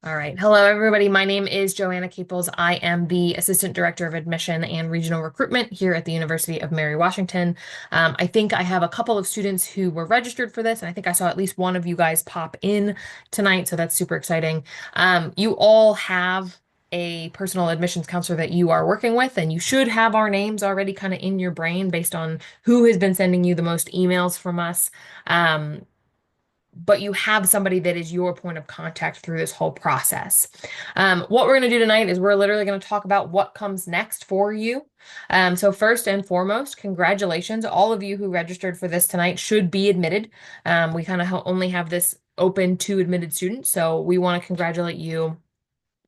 All right. Hello, everybody. My name is Joanna Caples. I am the Assistant Director of Admission and Regional Recruitment here at the University of Mary Washington. I think I have a couple of students who were registered for this, and I think I saw at least one of you guys pop in tonight, so that's super exciting. You all have a personal admissions counselor that you are working with, and you should have our names already kind of in your brain based on who has been sending you the most emails from us. But you have somebody that is your point of contact through this whole process. What we're going to do tonight is we're literally going to talk about what comes next for you. So first and foremost, congratulations. All of you who registered for this tonight should be admitted. We kind of only have this open to admitted students, so we want to congratulate you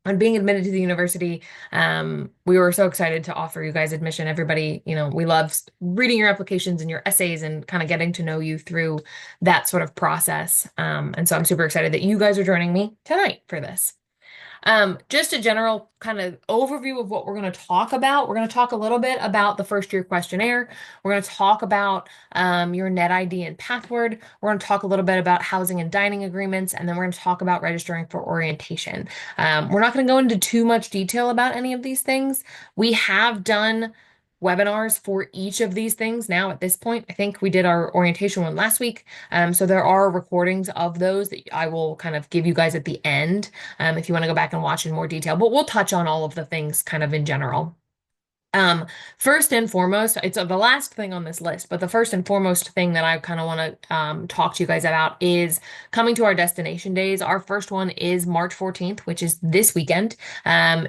on being admitted to the university. We were so excited to offer you guys admission. Everybody, we love reading your applications and your essays and kind of getting to know you through that sort of process. And so I'm super excited that you guys are joining me tonight for this. Just a general kind of overview of what we're going to talk about. We're going to talk a little bit about the first year questionnaire. We're going to talk about your net ID and password. We're going to talk a little bit about housing and dining agreements, and then we're going to talk about registering for orientation. We're not going to go into too much detail about any of these things. We have done webinars for each of these things now at this point. I think we did our orientation one last week. So there are recordings of those that I will kind of give you guys at the end if you want to go back and watch in more detail. But we'll touch on all of the things kind of in general. First and foremost, it's the last thing on this list, but the first and foremost thing that I kind of want to talk to you guys about is coming to our destination days. Our first one is March 14th, which is this weekend.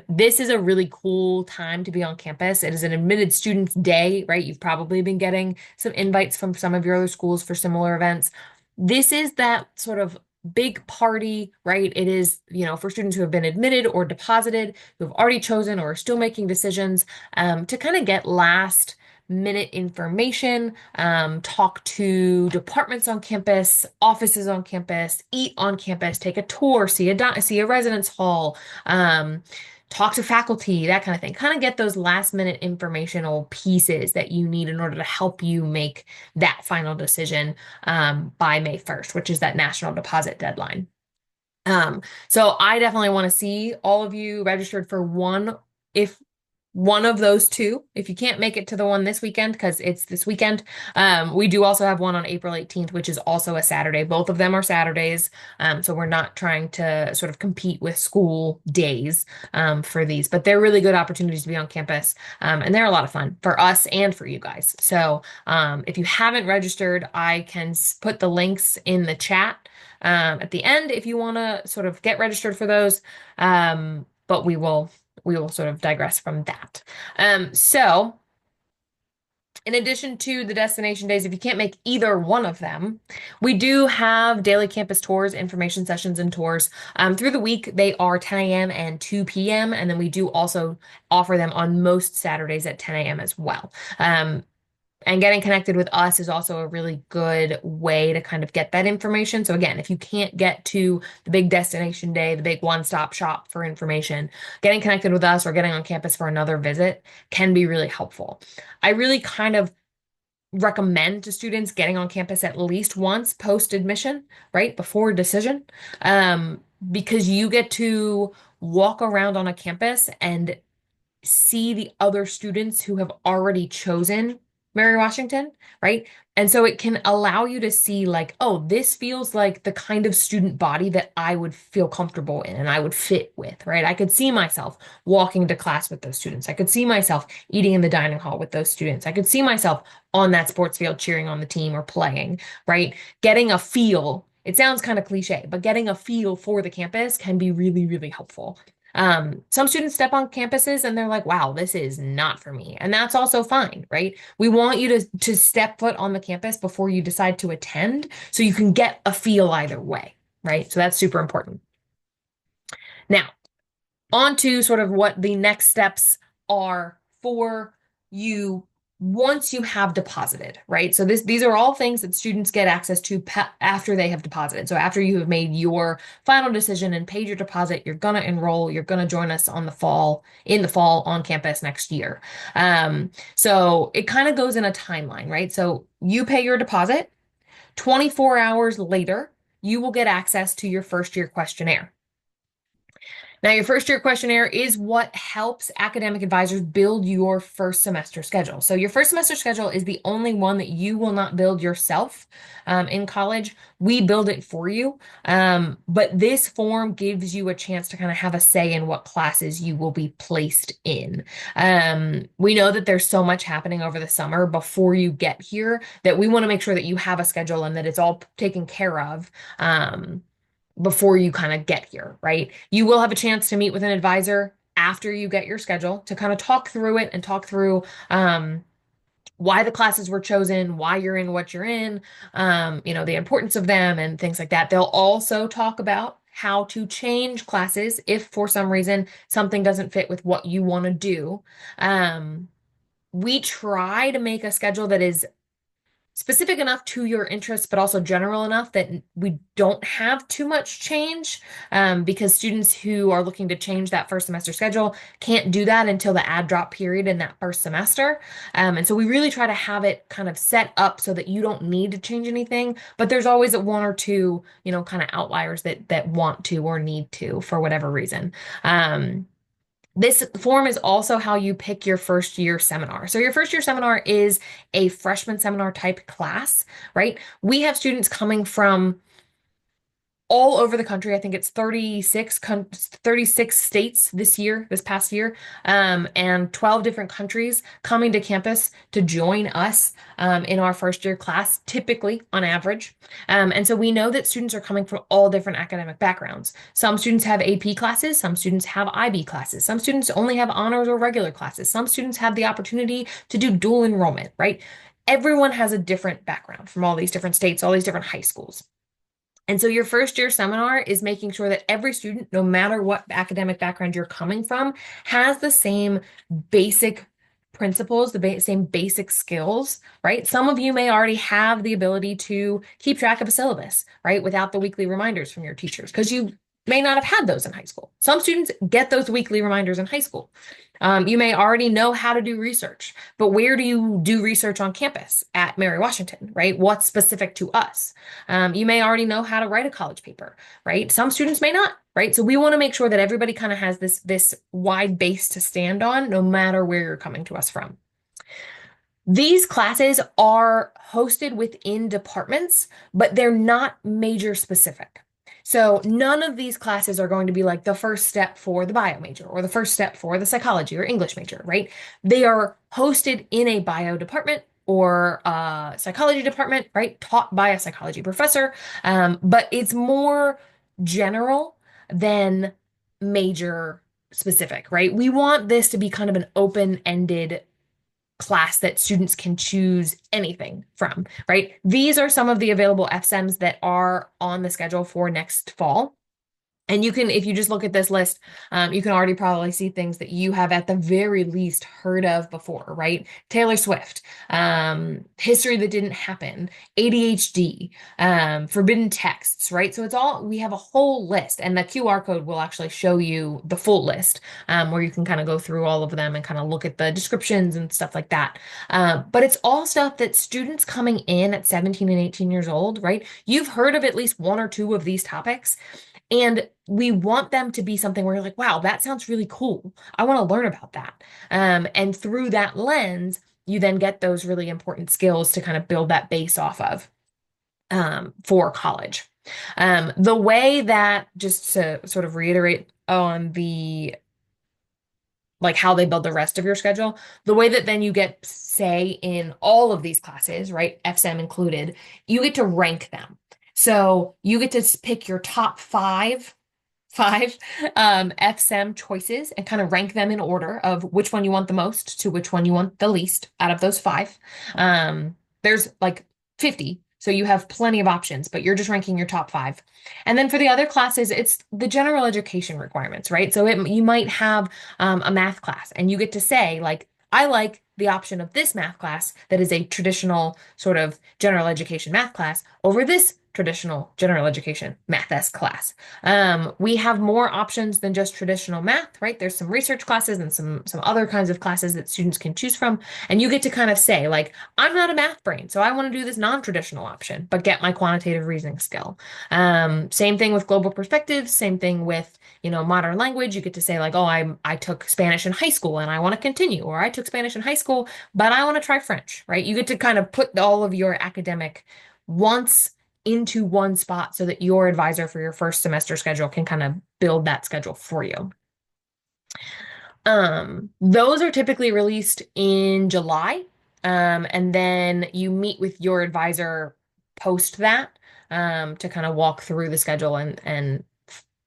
This is a really cool time to be on campus. It is an admitted students day, right? You've probably been getting some invites from some of your other schools for similar events. This is that sort of big party, right? It is, for students who have been admitted or deposited, who have already chosen or are still making decisions, to kind of get last minute information, talk to departments on campus, offices on campus, eat on campus, take a tour, see a residence hall, talk to faculty, that kind of thing. Kind of get those last minute informational pieces that you need in order to help you make that final decision by May 1st, which is that national deposit deadline. So I definitely want to see all of you registered for if one of those two. If you can't make it to the one this weekend, because it's this weekend, we do also have one on April 18th, which is also a Saturday. Both of them are Saturdays. So we're not trying to sort of compete with school days for these, but they're really good opportunities to be on campus. And they're a lot of fun for us and for you guys. So if you haven't registered, I can put the links in the chat at the end if you want to sort of get registered for those. But we will sort of digress from that. So in addition to the destination days, if you can't make either one of them, we do have daily campus tours, information sessions, and tours. Through the week, they are 10 a.m. and 2 p.m. And then we do also offer them on most Saturdays at 10 a.m. as well. And getting connected with us is also a really good way to kind of get that information. So again, if you can't get to the big destination day, the big one-stop shop for information, getting connected with us or getting on campus for another visit can be really helpful. I really kind of recommend to students getting on campus at least once post-admission, right, before decision, because you get to walk around on a campus and see the other students who have already chosen Mary Washington, right? And so it can allow you to see like, oh, this feels like the kind of student body that I would feel comfortable in and I would fit with, right? I could see myself walking to class with those students. I could see myself eating in the dining hall with those students. I could see myself on that sports field cheering on the team or playing, right? Getting a feel. It sounds kind of cliche, but getting a feel for the campus can be really, really helpful. Some students step on campuses and they're like, wow, this is not for me. And that's also fine, right? We want you to step foot on the campus before you decide to attend so you can get a feel either way, right? So that's super important. Now, on to sort of what the next steps are for you once you have deposited, right? So these are all things that students get access to after they have deposited. So after you have made your final decision and paid your deposit, you're gonna enroll, you're gonna join us in the fall on campus next year. So it kind of goes in a timeline, right? So you pay your deposit, 24 hours later, you will get access to your first year questionnaire. Now, your first year questionnaire is what helps academic advisors build your first semester schedule. So, your first semester schedule is the only one that you will not build yourself in college. We build it for you. But this form gives you a chance to kind of have a say in what classes you will be placed in. We know that there's so much happening over the summer before you get here that we want to make sure that you have a schedule and that it's all taken care of. Before you kind of get here, right? You will have a chance to meet with an advisor after you get your schedule to kind of talk through it and talk through why the classes were chosen, why you're in what you're in, the importance of them and things like that. They'll also talk about how to change classes if for some reason something doesn't fit with what you want to do. We try to make a schedule that is specific enough to your interests, but also general enough that we don't have too much change, because students who are looking to change that first semester schedule can't do that until the add drop period in that first semester. And so we really try to have it kind of set up so that you don't need to change anything, but there's always a one or two, kind of outliers that want to or need to for whatever reason. This form is also how you pick your first year seminar. So your first year seminar is a freshman seminar type class, right? We have students coming from all over the country. I think it's 36 states this past year, and 12 different countries coming to campus to join us in our first year class, typically on average. And so we know that students are coming from all different academic backgrounds. Some students have AP classes, some students have IB classes, some students only have honors or regular classes, some students have the opportunity to do dual enrollment, right? Everyone has a different background from all these different states, all these different high schools. And so your first year seminar is making sure that every student, no matter what academic background you're coming from, has the same basic principles, the same basic skills, right? Some of you may already have the ability to keep track of a syllabus, right? Without the weekly reminders from your teachers, because you may not have had those in high school. Some students get those weekly reminders in high school. You may already know how to do research, but where do you do research on campus at Mary Washington, right? What's specific to us? You may already know how to write a college paper, right? Some students may not, right? So we want to make sure that everybody kind of has this wide base to stand on, no matter where you're coming to us from. These classes are hosted within departments, but they're not major specific. So none of these classes are going to be like the first step for the bio major or the first step for the psychology or English major, right? They are hosted in a bio department or a psychology department, right? Taught by a psychology professor. But it's more general than major specific, right? We want this to be kind of an open-ended class that students can choose anything from, right? These are some of the available FSEMs that are on the schedule for next fall. And you can, if you just look at this list, you can already probably see things that you have at the very least heard of before, right? Taylor Swift, history that didn't happen, ADHD, forbidden texts, right? So it's all, we have a whole list, and the QR code will actually show you the full list, where you can kind of go through all of them and kind of look at the descriptions and stuff like that. But it's all stuff that students coming in at 17 and 18 years old, right? You've heard of at least one or two of these topics. And we want them to be something where you're like, wow, that sounds really cool. I want to learn about that. And through that lens, you then get those really important skills to kind of build that base off of for college. The way that, just to sort of reiterate on the like how they build the rest of your schedule, the way that then you get say in all of these classes, right, FSEM included, you get to rank them. So you get to pick your top five FSEM choices and kind of rank them in order of which one you want the most to which one you want the least out of those five. There's like 50, so you have plenty of options, but you're just ranking your top five. And then for the other classes, it's the general education requirements, right? So you might have a math class and you get to say like, I like the option of this math class that is a traditional sort of general education math class over this traditional general education math S class. We have more options than just traditional math, right? There's some research classes and some other kinds of classes that students can choose from. And you get to kind of say, like, I'm not a math brain, so I want to do this non-traditional option, but get my quantitative reasoning skill. Same thing with global perspectives, same thing with, modern language. You get to say, like, oh, I took Spanish in high school and I want to continue, or I took Spanish in high school, but I want to try French, right? You get to kind of put all of your academic wants into one spot so that your advisor for your first semester schedule can kind of build that schedule for you. Those are typically released in July. And then you meet with your advisor post that to kind of walk through the schedule and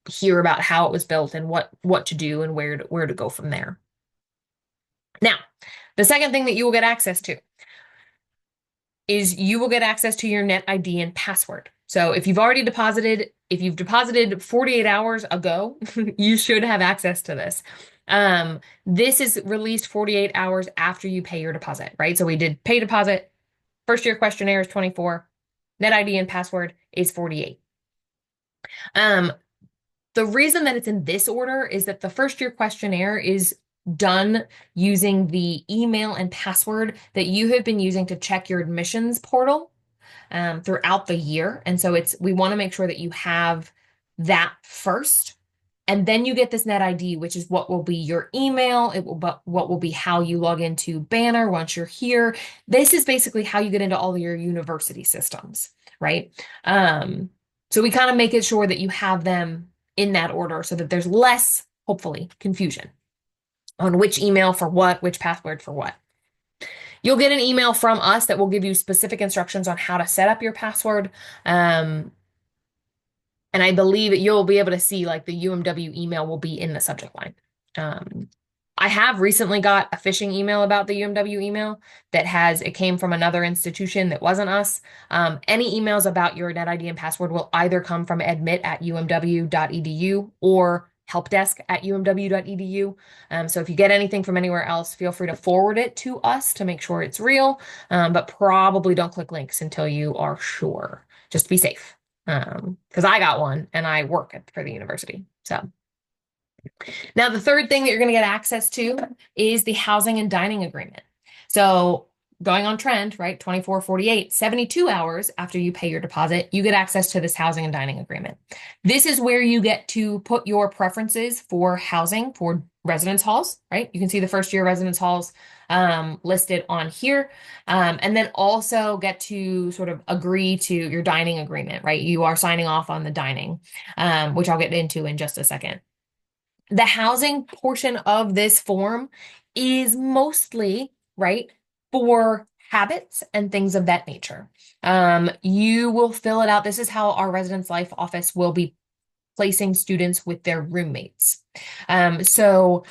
hear about how it was built and what to do and where to go from there. Now, the second thing that you will get access to is you will get access to your net ID and password. So if you've deposited 48 hours ago, you should have access to this. This is released 48 hours after you pay your deposit, right? So we did pay deposit, first year questionnaire is 24, net ID and password is 48. The reason that it's in this order is that the first year questionnaire is done using the email and password that you have been using to check your admissions portal throughout the year. And so we want to make sure that you have that first. And then you get this net ID, which is what will be your email. What will be how you log into Banner once you're here. This is basically how you get into all of your university systems, right? So we kind of make it sure that you have them in that order so that there's less, hopefully, confusion on which email for what, which password for what. You'll get an email from us that will give you specific instructions on how to set up your password. And I believe that you'll be able to see, like, the UMW email will be in the subject line. I have recently got a phishing email about the UMW email it came from another institution that wasn't us. Any emails about your net ID and password will either come from admit@umw.edu or helpdesk@umw.edu. So if you get anything from anywhere else, feel free to forward it to us to make sure it's real, but probably don't click links until you are sure, just to be safe. Because I got one and I work for the university. So now the third thing that you're going to get access to is the housing and dining agreement. So going on trend, right? 24, 48, 72 hours after you pay your deposit, you get access to this housing and dining agreement. This is where you get to put your preferences for housing for residence halls, right? You can see the first year residence halls listed on here. And then also get to sort of agree to your dining agreement, right? You are signing off on the dining, which I'll get into in just a second. The housing portion of this form is mostly, right, for habits and things of that nature. You will fill it out. This is how our residence life office will be placing students with their roommates. So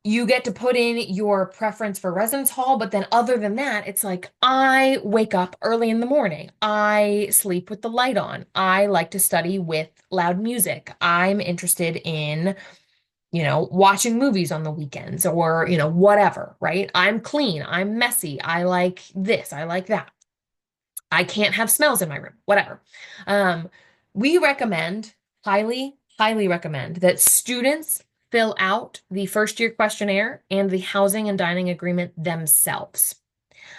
you get to put in your preference for residence hall, but then other than that, it's like, I wake up early in the morning. I sleep with the light on. I like to study with loud music. I'm interested in, watching movies on the weekends or, whatever, right? I'm clean. I'm messy. I like this. I like that. I can't have smells in my room, whatever. We recommend, highly, highly recommend that students fill out the first year questionnaire and the housing and dining agreement themselves.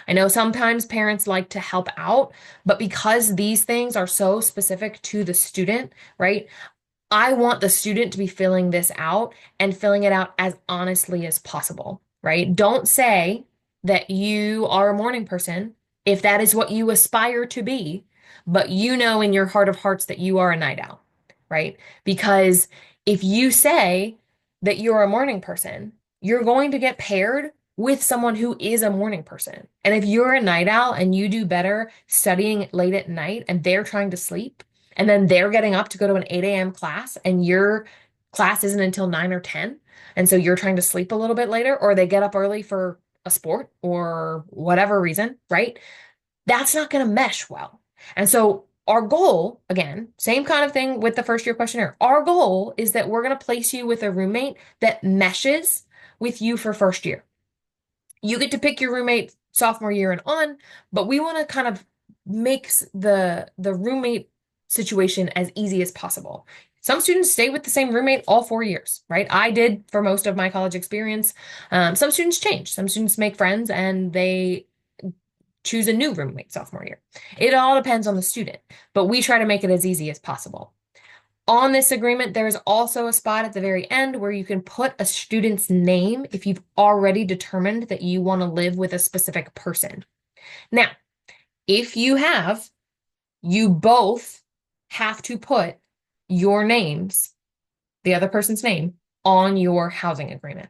I know sometimes parents like to help out, but because these things are so specific to the student, right? I want the student to be filling this out and filling it out as honestly as possible, right? Don't say that you are a morning person if that is what you aspire to be, but you know in your heart of hearts that you are a night owl, right? Because if you say that you're a morning person, you're going to get paired with someone who is a morning person. And if you're a night owl and you do better studying late at night and they're trying to sleep, and then they're getting up to go to an 8 a.m. class and your class isn't until 9 or 10, and so you're trying to sleep a little bit later, or they get up early for a sport or whatever reason, right? That's not going to mesh well. And so our goal, again, same kind of thing with the first year questionnaire. Our goal is that we're going to place you with a roommate that meshes with you for first year. You get to pick your roommate sophomore year and on, but we want to kind of makes the roommate situation as easy as possible. Some students stay with the same roommate all 4 years, right? I did for most of my college experience. Some students change. Some students make friends and they choose a new roommate sophomore year. It all depends on the student, but we try to make it as easy as possible. On this agreement, there's also a spot at the very end where you can put a student's name if you've already determined that you want to live with a specific person. Now, if you both have to put your names, the other person's name, on your housing agreement.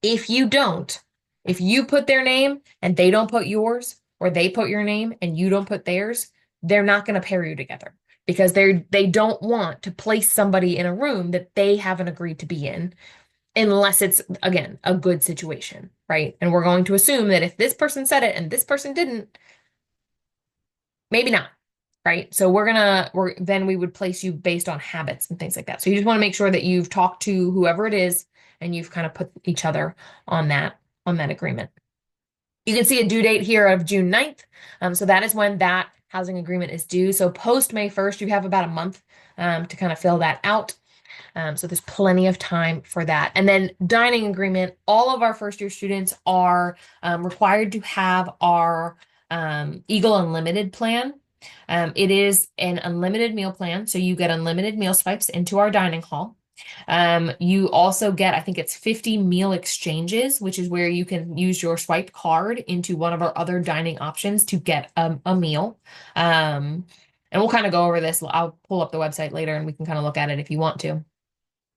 If you don't, if you put their name and they don't put yours, or they put your name and you don't put theirs, they're not going to pair you together because they don't want to place somebody in a room that they haven't agreed to be in unless it's, again, a good situation, right? And we're going to assume that if this person said it and this person didn't, maybe not, right? So then we would place you based on habits and things like that. So you just want to make sure that you've talked to whoever it is and you've kind of put each other on that agreement. You can see a due date here of June 9th. So that is when that housing agreement is due. So post May 1st, you have about a month to kind of fill that out. So there's plenty of time for that. And then dining agreement, all of our first year students are required to have our Eagle Unlimited plan. It is an unlimited meal plan. So you get unlimited meal swipes into our dining hall. You also get, I think it's 50 meal exchanges, which is where you can use your swipe card into one of our other dining options to get a meal. And we'll kind of go over this. I'll pull up the website later and we can kind of look at it if you want to.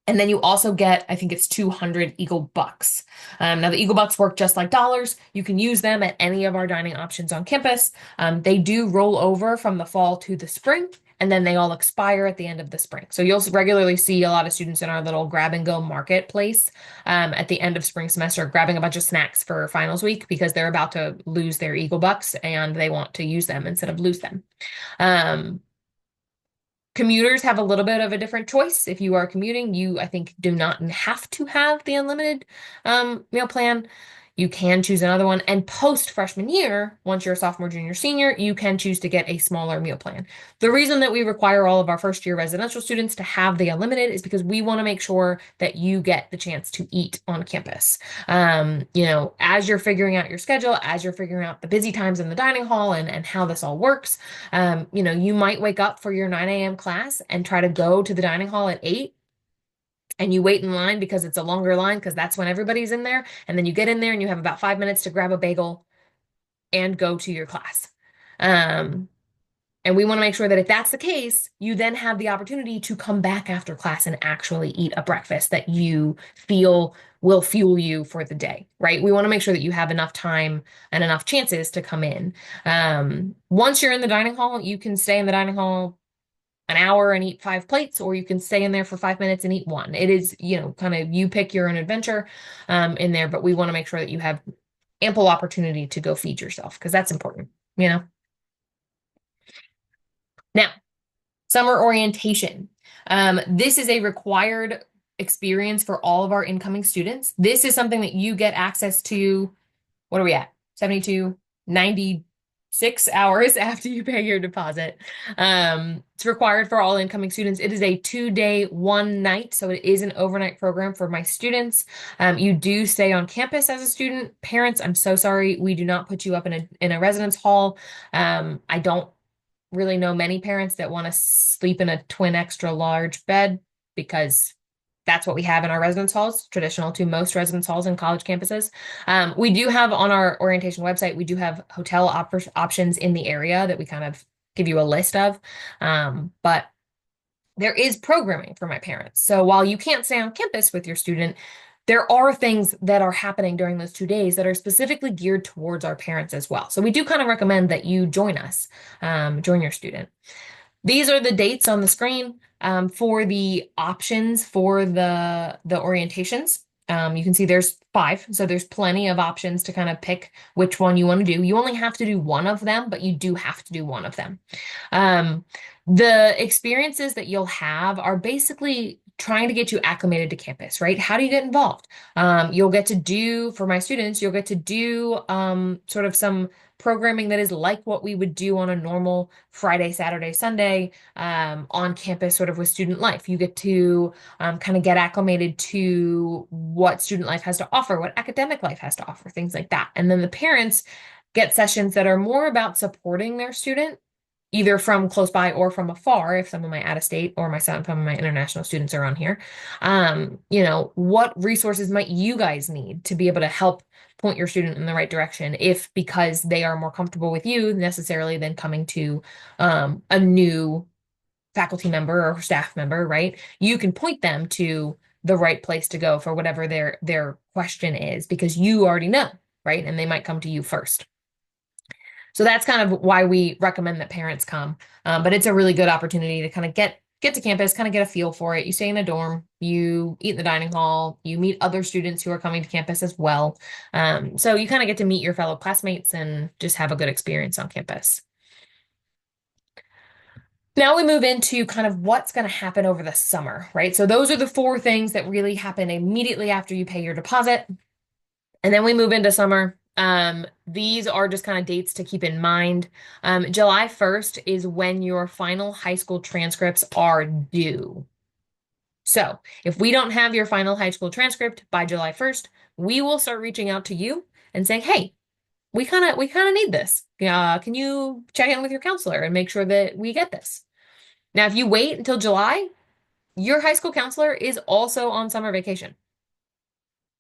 And then you also get, I think it's 200 Eagle Bucks. Now the Eagle Bucks work just like dollars. You can use them at any of our dining options on campus. They do roll over from the fall to the spring, and then they all expire at the end of the spring. So you'll regularly see a lot of students in our little grab and go marketplace at the end of spring semester grabbing a bunch of snacks for finals week because they're about to lose their Eagle Bucks and they want to use them instead of lose them. Commuters have a little bit of a different choice. If you are commuting, you, I think, do not have to have the unlimited meal plan. You can choose another one. And post freshman year, once you're a sophomore, junior, senior, you can choose to get a smaller meal plan. The reason that we require all of our first year residential students to have the unlimited is because we want to make sure that you get the chance to eat on campus. As you're figuring out your schedule, as you're figuring out the busy times in the dining hall and how this all works, you might wake up for your 9 a.m. class and try to go to the dining hall at 8. And you wait in line because it's a longer line because that's when everybody's in there. And then you get in there and you have about 5 minutes to grab a bagel and go to your class. And we want to make sure that if that's the case, you then have the opportunity to come back after class and actually eat a breakfast that you feel will fuel you for the day, right? We want to make sure that you have enough time and enough chances to come in. Once you're in the dining hall, you can stay in the dining hall an hour and eat 5 plates, or you can stay in there for 5 minutes and eat one. It is, kind of you pick your own adventure in there, but we want to make sure that you have ample opportunity to go feed yourself because that's important, Now, summer orientation. This is a required experience for all of our incoming students. This is something that you get access to, what are we at? 72, 96 hours after you pay your deposit. It's required for all incoming students. It is a 2-day, 1 night. So it is an overnight program for my students. You do stay on campus as a student. Parents, I'm so sorry. We do not put you up in a residence hall. I don't really know many parents that want to sleep in a twin extra large bed because that's what we have in our residence halls, traditional to most residence halls in college campuses. We do have on our orientation website, we do have hotel options in the area that we kind of give you a list of. But there is programming for my parents. So while you can't stay on campus with your student, there are things that are happening during those 2 days that are specifically geared towards our parents as well. So we do kind of recommend that you join us, join your student. These are the dates on the screen for the options for the orientations. You can see there's 5, so there's plenty of options to kind of pick which one you want to do. You only have to do one of them, but you do have to do one of them. The experiences that you'll have are basically trying to get you acclimated to campus, right? How do you get involved? You'll get to do, for my students, you'll get to do sort of some programming that is like what we would do on a normal Friday, Saturday, Sunday on campus, sort of with student life. You get to kind of get acclimated to what student life has to offer, what academic life has to offer, things like that. And then the parents get sessions that are more about supporting their student either from close by or from afar, if some of my out of state or some of my international students are on here. What resources might you guys need to be able to help point your student in the right direction if because they are more comfortable with you necessarily than coming to a new faculty member or staff member, right? You can point them to the right place to go for whatever their question is because you already know, right? And they might come to you first. So that's kind of why we recommend that parents come. But it's a really good opportunity to kind of get to campus, kind of get a feel for it. You stay in a dorm, you eat in the dining hall, you meet other students who are coming to campus as well. So you kind of get to meet your fellow classmates and just have a good experience on campus. Now we move into kind of what's going to happen over the summer, right? So those are the four things that really happen immediately after you pay your deposit. And then we move into summer. These are just kind of dates to keep in mind. July 1st is when your final high school transcripts are due. So if we don't have your final high school transcript by July 1st, we will start reaching out to you and saying, hey, we kind of need this. Can you check in with your counselor and make sure that we get this? Now, if you wait until July, your high school counselor is also on summer vacation.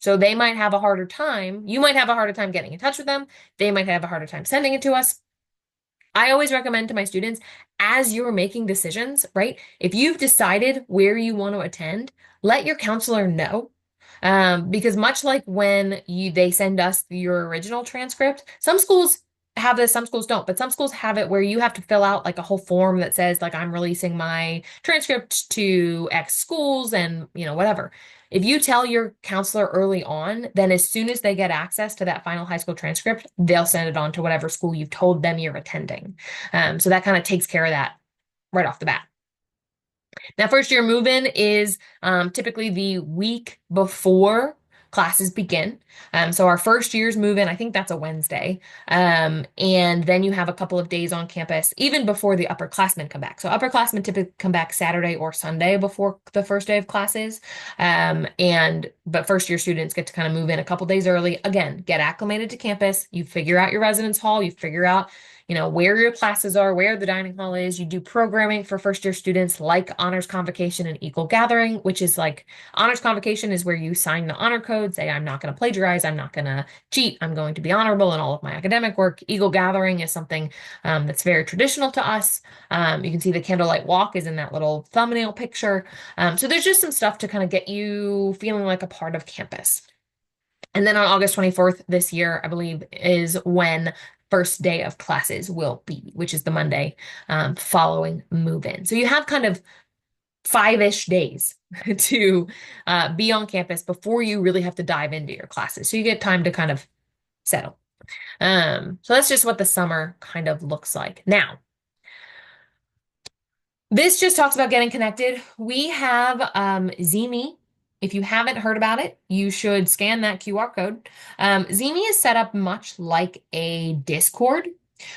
So they might have a harder time. You might have a harder time getting in touch with them. They might have a harder time sending it to us. I always recommend to my students, as you're making decisions, right? If you've decided where you want to attend, let your counselor know. Because much like when they send us your original transcript, some schools have this, some schools don't, but some schools have it where you have to fill out like a whole form that says like I'm releasing my transcript to X schools and whatever. If you tell your counselor early on, then as soon as they get access to that final high school transcript, they'll send it on to whatever school you've told them you're attending. So that kind of takes care of that right off the bat. Now, first year move-in is typically the week before classes begin. So our first year's move-in, I think that's a Wednesday. And then you have a couple of days on campus even before the upperclassmen come back. So upperclassmen typically come back Saturday or Sunday before the first day of classes. But first year students get to kind of move in a couple days early. Again, get acclimated to campus. You figure out your residence hall. You figure out where your classes are, where the dining hall is. You do programming for first year students like honors convocation and eagle gathering, which is like honors convocation is where you sign the honor code, say, I'm not going to plagiarize, I'm not going to cheat, I'm going to be honorable in all of my academic work. Eagle gathering is something that's very traditional to us. You can see the candlelight walk is in that little thumbnail picture. So there's just some stuff to kind of get you feeling like a part of campus. And then on August 24th this year, I believe, is when first day of classes will be, which is the Monday following move-in. So you have kind of 5-ish days to be on campus before you really have to dive into your classes. So you get time to kind of settle. So that's just what the summer kind of looks like. Now, this just talks about getting connected. We have Zeeme. If you haven't heard about it, you should scan that QR code. Zeeme is set up much like a Discord,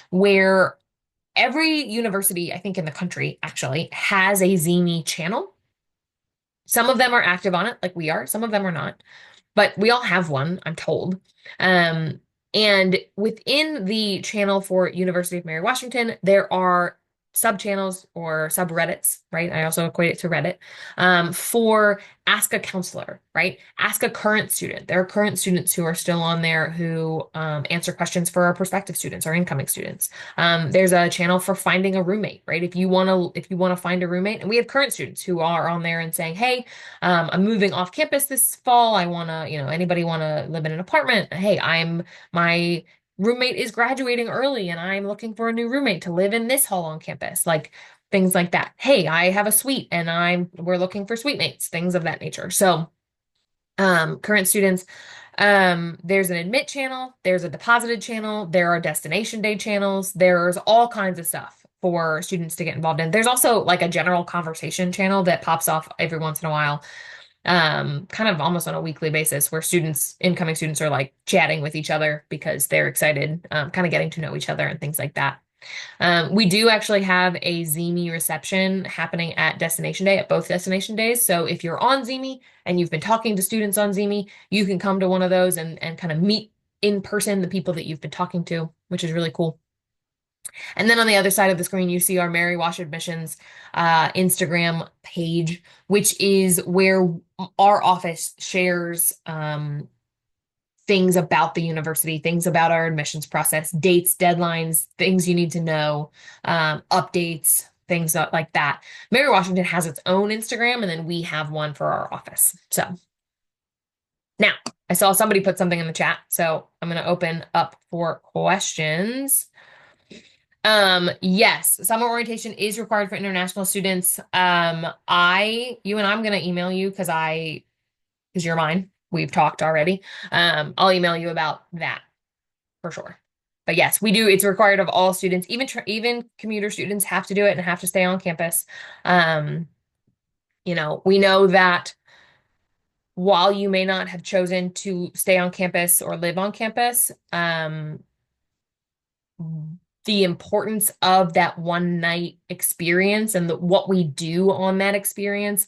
where every university, I think in the country actually, has a Zeeme channel. Some of them are active on it, like we are. Some of them are not. But we all have one, I'm told. And within the channel for University of Mary Washington, there are sub-channels or subreddits, right? I also equate it to Reddit, for Ask a Counselor, right? Ask a current student. There are current students who are still on there who answer questions for our prospective students, our incoming students. There's a channel for finding a roommate, right? If you want to find a roommate, and we have current students who are on there and saying, hey, I'm moving off campus this fall. I want to, anybody want to live in an apartment? Hey, my roommate is graduating early and I'm looking for a new roommate to live in this hall on campus, like things like that. Hey, I have a suite and we're looking for suite mates, things of that nature. So, current students, there's an admit channel, there's a deposited channel, there are destination day channels, there's all kinds of stuff for students to get involved in. There's also like a general conversation channel that pops off every once in a while, kind of almost on a weekly basis, where incoming students are like chatting with each other because they're excited, kind of getting to know each other and things like that. We do actually have a Zeme reception happening at Destination Day, at both Destination Days. So if you're on Zeme and you've been talking to students on Zeme, you can come to one of those and kind of meet in person the people that you've been talking to, which is really cool. And then on the other side of the screen, you see our Mary Wash Admissions Instagram page, which is where our office shares things about the university, things about our admissions process, dates, deadlines, things you need to know, updates, things like that. Mary Washington has its own Instagram, and then we have one for our office. So now I saw somebody put something in the chat, so I'm going to open up for questions. Yes, summer orientation is required for international students. You and I'm going to email you because you're mine. We've talked already. I'll email you about that for sure. But yes, we do. It's required of all students. Even commuter students have to do it and have to stay on campus. We know that while you may not have chosen to stay on campus or live on campus, the importance of that one night experience and what we do on that experience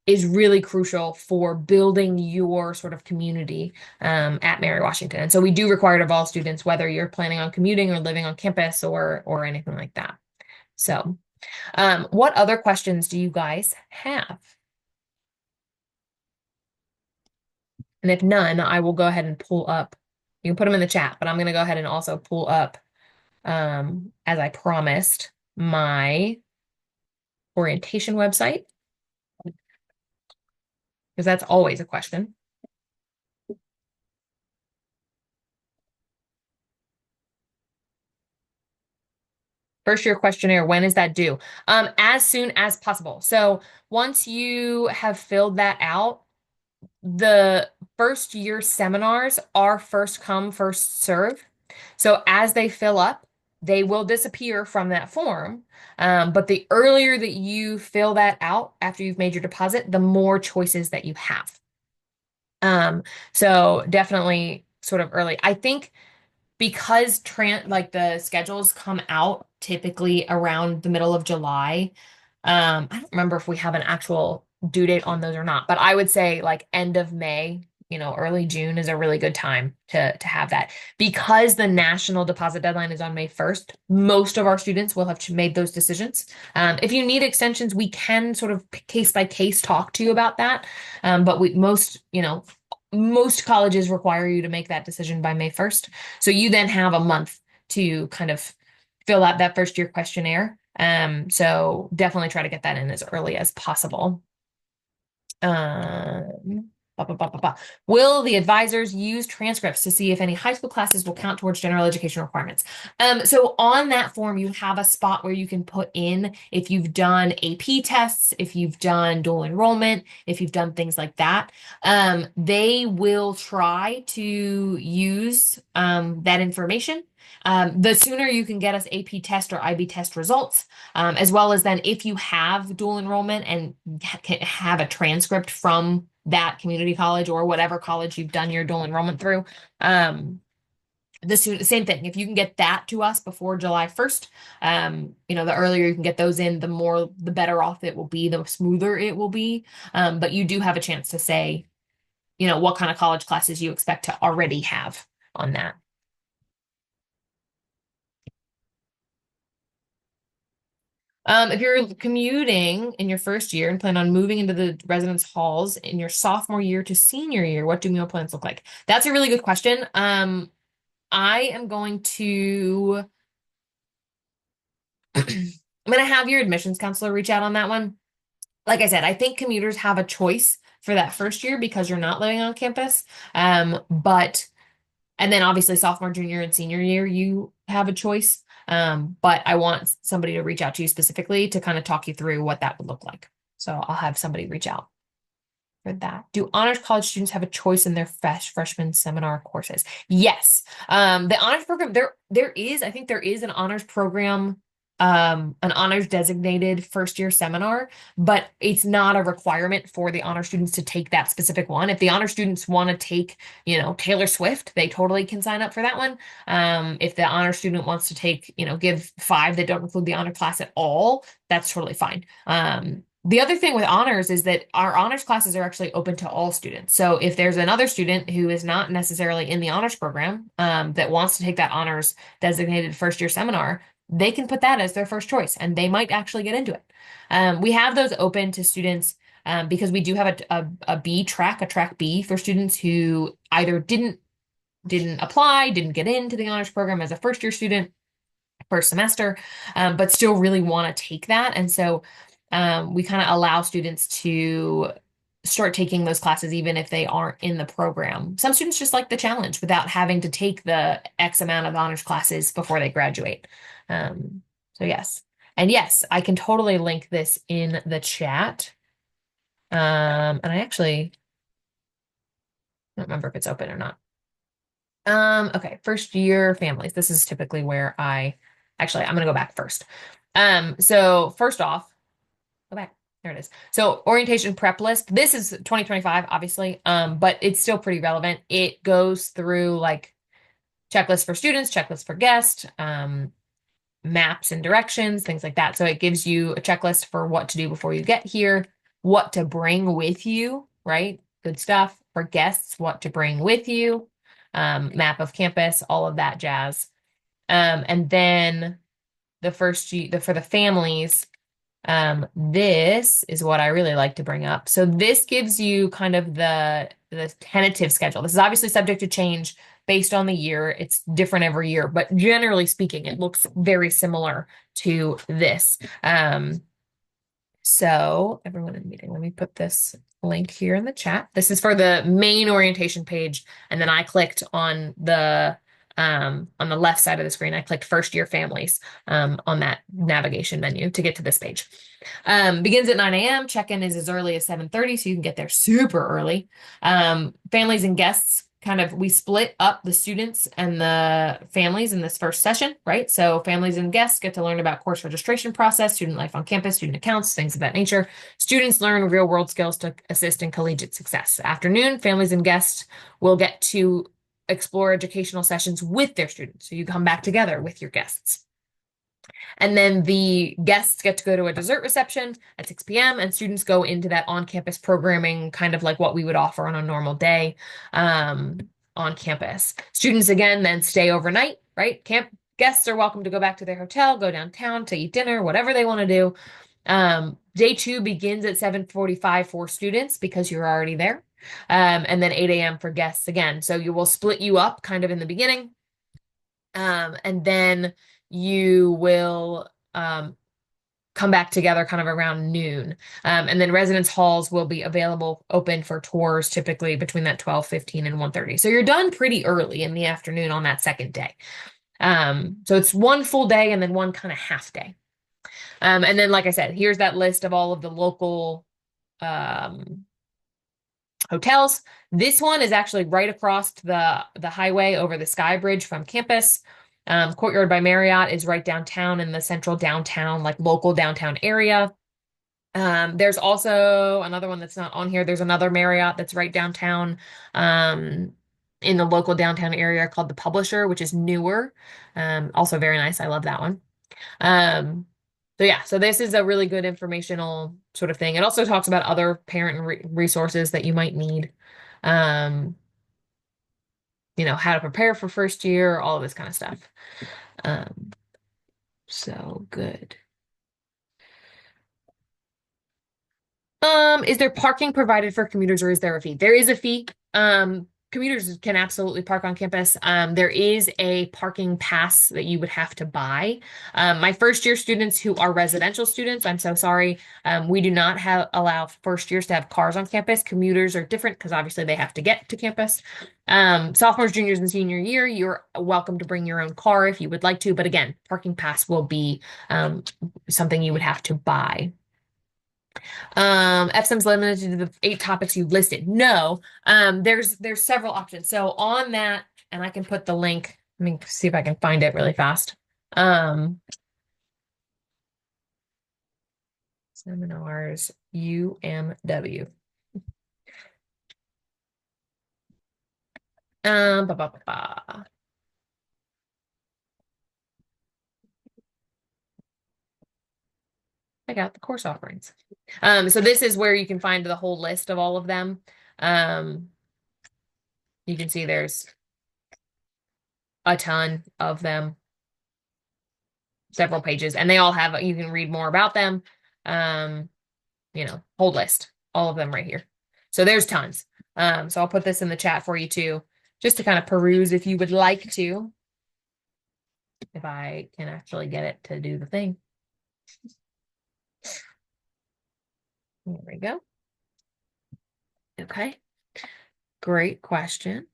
is really crucial for building your sort of community at Mary Washington. And so we do require it of all students, whether you're planning on commuting or living on campus or anything like that. So what other questions do you guys have? And if none, I will go ahead and pull up. You can put them in the chat, but I'm going to go ahead and also pull up, as I promised, my orientation website, because that's always a question. First year questionnaire, when is that due? As soon as possible. So once you have filled that out, the first year seminars are first come, first serve. So as they fill up, they will disappear from that form. But the earlier that you fill that out after you've made your deposit, the more choices that you have. So definitely sort of early. I think because like the schedules come out typically around the middle of July. I don't remember if we have an actual due date on those or not, but I would say like end of May, early June is a really good time to have that. Because the national deposit deadline is on May 1st, most of our students will have made those decisions. If you need extensions, we can sort of case by case talk to you about that. But most colleges require you to make that decision by May 1st. So you then have a month to kind of fill out that first year questionnaire. So definitely try to get that in as early as possible. Will the advisors use transcripts to see if any high school classes will count towards general education requirements? So on that form, you have a spot where you can put in if you've done AP tests, if you've done dual enrollment, if you've done things like that. They will try to use that information. The sooner you can get us AP test or IB test results, as well as then if you have dual enrollment and have a transcript from that community college or whatever college you've done your dual enrollment through, the same thing. If you can get that to us before July 1st, the earlier you can get those in, the better off it will be, the smoother it will be. But you do have a chance to say, what kind of college classes you expect to already have on that. If you're commuting in your first year and plan on moving into the residence halls in your sophomore year to senior year, what do meal plans look like? That's a really good question. I am going to I'm going to have your admissions counselor reach out on that one. Like I said, I think commuters have a choice for that first year because you're not living on campus. And then obviously sophomore, junior, and senior year, you have a choice. But I want somebody to reach out to you specifically to kind of talk you through what that would look like. So I'll have somebody reach out for that. Do honors college students have a choice in their freshman seminar courses? Yes. The honors program, I think there is an honors program an honors designated first year seminar, but it's not a requirement for the honor students to take that specific one. If the honor students want to take, Taylor Swift, they totally can sign up for that one. If the honor student wants to take, give 5 that don't include the honor class at all, that's totally fine. The other thing with honors is that our honors classes are actually open to all students. So if there's another student who is not necessarily in the honors program, that wants to take that honors designated first year seminar, they can put that as their first choice and they might actually get into it. We have those open to students because we do have a B track, a track B for students who either didn't apply, didn't get into the honors program as a first year student, first semester, but still really want to take that. And so we kind of allow students to start taking those classes even if they aren't in the program. Some students just like the challenge without having to take the X amount of honors classes before they graduate. So yes. And yes, I can totally link this in the chat. And I actually don't remember if it's open or not. Okay, first year families. This is typically where I'm gonna go back first. So first off, go back. There it is. So orientation prep list. This is 2025, obviously, but it's still pretty relevant. It goes through like checklists for students, checklists for guests, maps and directions, things like that. So it gives you a checklist for what to do before you get here, what to bring with you, right? Good stuff. For guests, what to bring with you, map of campus, all of that jazz. And then for the families, this is what I really like to bring up. So this gives you kind of the tentative schedule. This is obviously subject to change based on the year. It's different every year, but generally speaking, it looks very similar to this. So everyone in the meeting, let me put this link here in the chat. This is for the main orientation page. And then I clicked on the left side of the screen, I clicked first year families on that navigation menu to get to this page. Begins at 9 a.m. Check-in is as early as 7:30, so you can get there super early. Families and guests, we split up the students and the families in this first session, right? So families and guests get to learn about course registration process, student life on campus, student accounts, things of that nature. Students learn real world skills to assist in collegiate success. Afternoon, families and guests will get to explore educational sessions with their students. So you come back together with your guests. And then the guests get to go to a dessert reception at 6 p.m. and students go into that on-campus programming, kind of like what we would offer on a normal day on campus. Students, again, then stay overnight, right? Guests are welcome to go back to their hotel, go downtown to eat dinner, whatever they want to do. Day 2 begins at 7:45 for students because you're already there. And then 8 a.m. for guests again. So you will split you up kind of in the beginning. And then you will come back together kind of around noon. And then residence halls will be available open for tours typically between that 12:15 and 1:30. So you're done pretty early in the afternoon on that second day. So it's one full day and then one kind of half day. And then, like I said, here's that list of all of the local hotels. This one is actually right across the highway over the Sky Bridge from campus. Courtyard by Marriott is right downtown in the central downtown, like local downtown area. There's also another one that's not on here. There's another Marriott that's right downtown in the local downtown area called the Publisher, which is newer. Also very nice. I love that one. So yeah, so this is a really good informational sort of thing. It also talks about other parent resources that you might need. How to prepare for first year, all of this kind of stuff. So good. Is there parking provided for commuters or is there a fee? There is a fee. Commuters can absolutely park on campus. There is a parking pass that you would have to buy. My first year students who are residential students, I'm so sorry. We do not allow first years to have cars on campus. Commuters are different because obviously they have to get to campus. Sophomores, juniors, and senior year, you're welcome to bring your own car if you would like to. But again, parking pass will be something you would have to buy. FSIM's limited to the 8 topics you listed. No, there's several options. So on that, and I can put the link, let me see if I can find it really fast. Seminars, UMW. Ba, ba, ba, ba. I got the course offerings. So this is where you can find the whole list of all of them. Um, you can see there's a ton of them, several pages, and they all have, you can read more about them. Whole list, all of them right here. So there's tons. So I'll put this in the chat for you too, just to kind of peruse if you would like to, if I can actually get it to do the thing. There we go. Okay. Great question.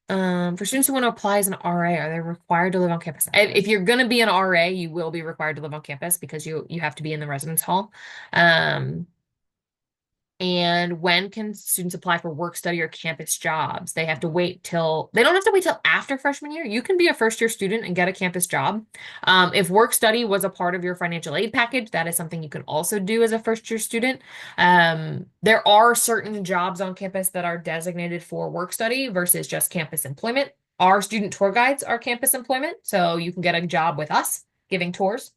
For students who want to apply as an RA, are they required to live on campus? If you're going to be an RA, you will be required to live on campus because you have to be in the residence hall. And when can students apply for work study or campus jobs? They don't have to wait till after freshman year. You can be a first-year student and get a campus job. If work study was a part of your financial aid package, that is something you can also do as a first-year student. There are certain jobs on campus that are designated for work study versus just campus employment. Our student tour guides are campus employment, so you can get a job with us giving tours.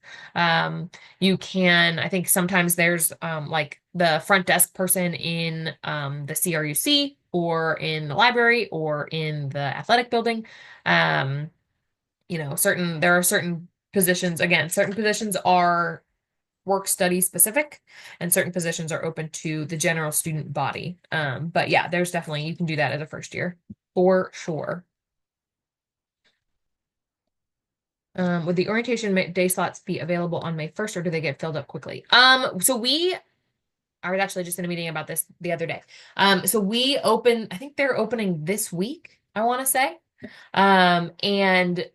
You can, I think sometimes there's like the front desk person in the CRUC or in the library or in the athletic building. There are certain positions, again, certain positions are work study specific and certain positions are open to the general student body. But yeah, there's definitely, you can do that as a first year for sure. Would the orientation day slots be available on May 1st or do they get filled up quickly? So I was actually just in a meeting about this the other day. So we open, I think they're opening this week, I want to say. And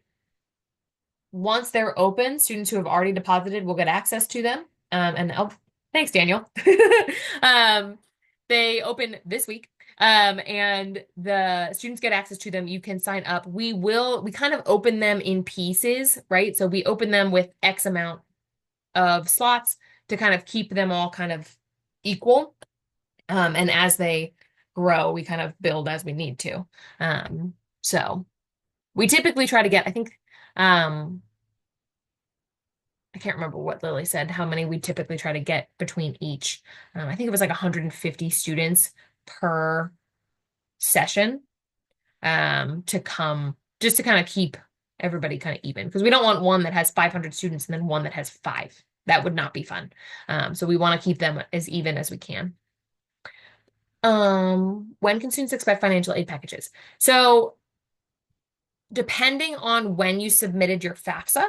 once they're open, students who have already deposited will get access to them. Thanks, Daniel. They open this week. And the students get access to them. You can sign up. We kind of open them in pieces, right? So we open them with X amount of slots to kind of keep them all kind of equal. And as they grow, we kind of build as we need to. So we typically try to get, I think, I can't remember what Lily said, how many we typically try to get between each. I think it was like 150 students per session to come, just to kind of keep everybody kind of even, because we don't want one that has 500 students and then one that has 5. That would not be fun. So we want to keep them as even as we can. When can students expect financial aid packages? So depending on when you submitted your FAFSA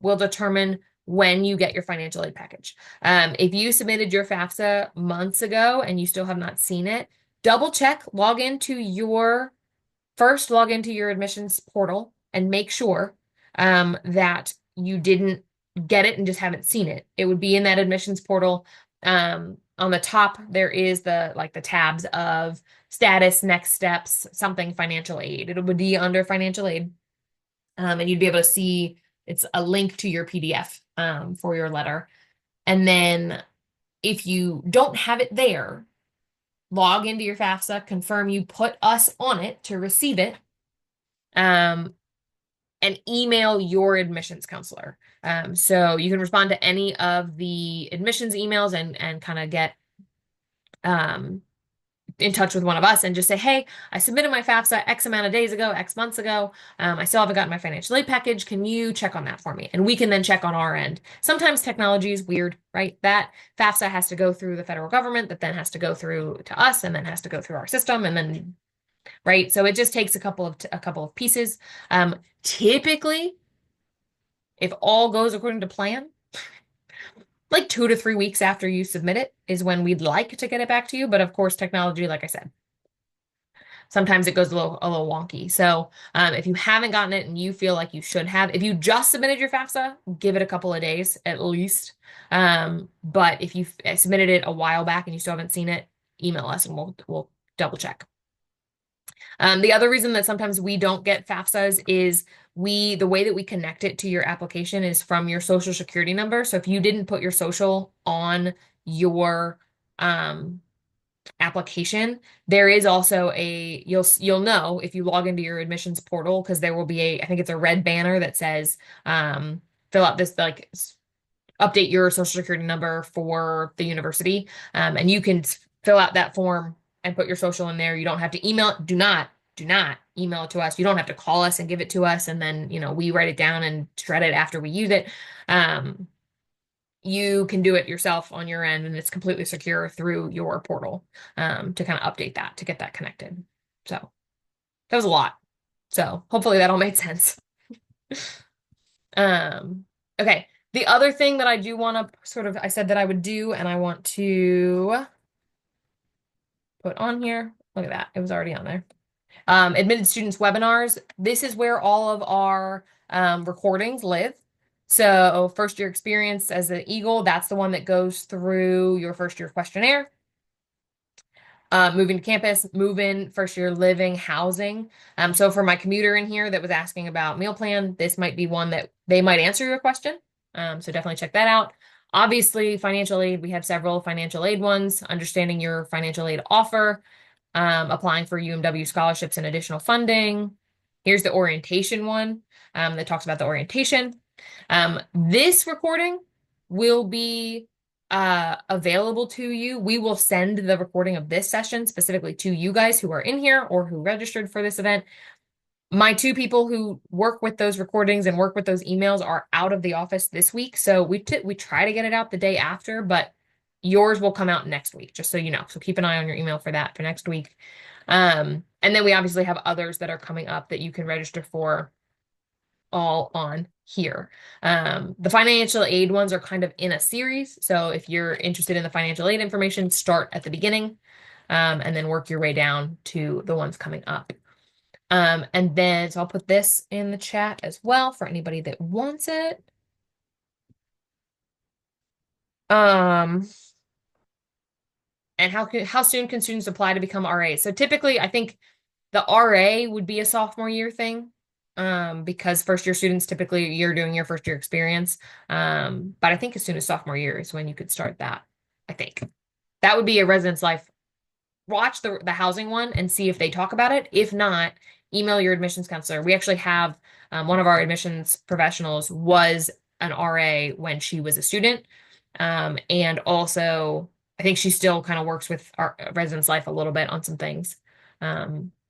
will determine when you get your financial aid package. If you submitted your FAFSA months ago and you still have not seen it, double check, log into your admissions portal and make sure that you didn't get it and just haven't seen it. It would be in that admissions portal. On the top, there is the tabs of status, next steps, something financial aid. It would be under financial aid. And you'd be able to see it's a link to your PDF for your letter. And then if you don't have it there, log into your FAFSA, confirm you put us on it to receive it, and email your admissions counselor. So you can respond to any of the admissions emails and kind of get in touch with one of us and just say, hey, I submitted my FAFSA X amount of days ago, X months ago. I still haven't gotten my financial aid package. Can you check on that for me? And we can then check on our end. Sometimes technology is weird, right? That FAFSA has to go through the federal government, that then has to go through to us, and then has to go through our system, and then, right? So it just takes a couple of pieces. Typically, if all goes according to plan, like 2 to 3 weeks after you submit it is when we'd like to get it back to you. But of course, technology, like I said, sometimes it goes a little wonky. So if you haven't gotten it and you feel like you should have, if you just submitted your FAFSA, give it a couple of days at least. But if you submitted it a while back and you still haven't seen it, email us and we'll double check. The other reason that sometimes we don't get FAFSAs is the way that we connect it to your application is from your social security number. So if you didn't put your social on your um, application, there is also you'll know if you log into your admissions portal because there will be I think it's a red banner that says fill out this like update your social security number for the university. And you can fill out that form and put your social in there. You don't have to email it. Do not email it to us. You don't have to call us and give it to us. And then, we write it down and shred it after we use it. You can do it yourself on your end and it's completely secure through your portal, to kind of update that, to get that connected. So that was a lot. So hopefully that all made sense. Okay. The other thing that I do want to I said that I would do, and I want to put on here. Look at that. It was already on there. Admitted students webinars. This is where all of our recordings live. So first year experience as an Eagle, that's the one that goes through your first year questionnaire. Moving to campus, move-in, first year living, housing. So for my commuter in here that was asking about meal plan, this might be one that they might answer your question. So definitely check that out. Obviously, financial aid, we have several financial aid ones, understanding your financial aid offer, applying for UMW scholarships and additional funding. Here's the orientation one that talks about the orientation. This recording will be available to you. We will send the recording of this session specifically to you guys who are in here or who registered for this event. My two people who work with those recordings and work with those emails are out of the office this week. So we try to get it out the day after, but yours will come out next week, just so you know. So keep an eye on your email for that for next week. And then we obviously have others that are coming up that you can register for all on here. The financial aid ones are kind of in a series. So if you're interested in the financial aid information, start at the beginning, and then work your way down to the ones coming up. And then, so I'll put this in the chat as well for anybody that wants it. And how soon can students apply to become RAs? So typically, I think the RA would be a sophomore year thing, because first year students typically you're doing your first year experience. But I think as soon as sophomore year is when you could start that. I think that would be a residence life. Watch the housing one and see if they talk about it. If not, email your admissions counselor. We actually have one of our admissions professionals was an RA when she was a student, and also I think she still kind of works with our residence life a little bit on some things.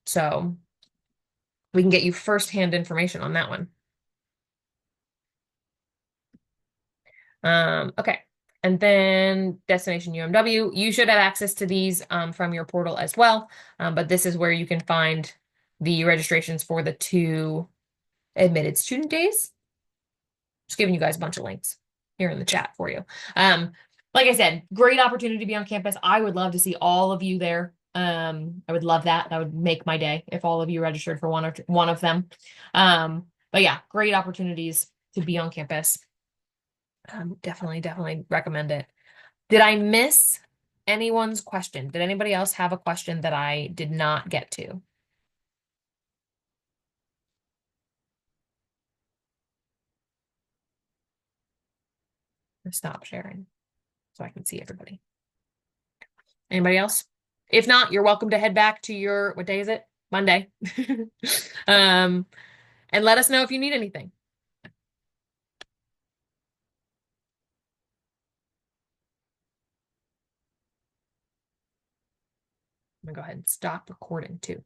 So we can get you firsthand information on that one. Okay. And then Destination UMW, you should have access to these from your portal as well. But this is where you can find the registrations for the 2 admitted student days. Just giving you guys a bunch of links here in the chat for you. Like I said, great opportunity to be on campus. I would love to see all of you there. I would love that. That would make my day if all of you registered for one of them. But yeah, great opportunities to be on campus. Definitely recommend it. Did I miss anyone's question? Did anybody else have a question that I did not get to? Stop sharing so I can see everybody. Anybody else? If not, you're welcome to head back to what day is it? Monday. And let us know if you need anything. I'm gonna go ahead and stop recording too.